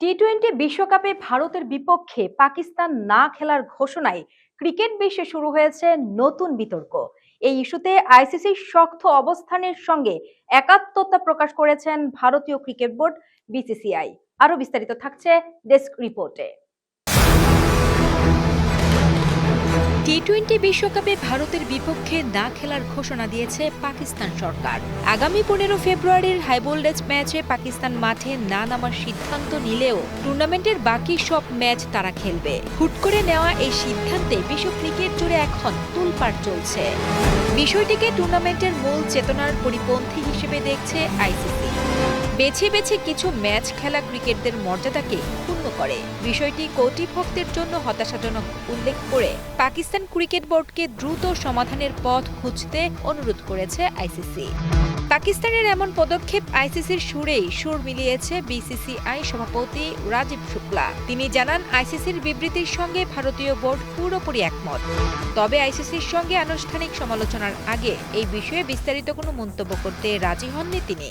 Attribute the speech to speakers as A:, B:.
A: T twenty বিশ্বকাপে ভারতের বিপক্ষে পাকিস্তান না খেলার ঘোষণায় ক্রিকেট বিশ্বে শুরু হয়েছে নতুন বিতর্ক। এই ইস্যুতে আইসিসির শক্ত অবস্থানের সঙ্গে একাত্মতা প্রকাশ করেছেন ভারতীয় ক্রিকেট বোর্ড বিসিসিআই। আরো বিস্তারিত থাকছে ডেস্ক রিপোর্টে। টি-টোয়েন্টি বিশ্বকাপে ভারতের বিপক্ষে না খেলার ঘোষণা দিয়েছে পাকিস্তান সরকার। আগামী 15 ফেব্রুয়ারির হাইভোল্টেজ ম্যাচে পাকিস্তান মাঠে না নামার সিদ্ধান্ত নিলেও টুর্নামেন্টের বাকি সব ম্যাচ তারা খেলবে। হুট করে নেওয়া এই সিদ্ধান্তে বিশ্ব ক্রিকেট জুড়ে এখন তোলপাড় চলছে। বিষয়টিকে টুর্নামেন্টের মূল চেতনার পরিপন্থী হিসেবে দেখছে আইসিসি। বেছে বেছে কিছু ম্যাচ খেলা ক্রিকেটদের মর্যাদাকে ক্ষুণ্ণ করে। বিষয়টি কর্তৃপক্ষের জন্য হতাশাজনক উল্লেখ করে পাকিস্তান ক্রিকেট বোর্ডকে দ্রুত সমাধানের পথ খুঁজতে অনুরোধ করেছে আইসিসি। পাকিস্তানের এমন পদক্ষেপ আইসিসির সুরেই সুর মিলিয়েছে বিসিসিআই সভাপতি রাজীব শুক্লা। তিনি জানান, আইসিসির বিবৃতির সঙ্গে ভারতীয় বোর্ড পুরোপুরি একমত। তবে আইসিসির সঙ্গে আনুষ্ঠানিক সমালোচনার আগে এই বিষয়ে বিস্তারিত কোনো মন্তব্য করতে রাজি হননি তিনি।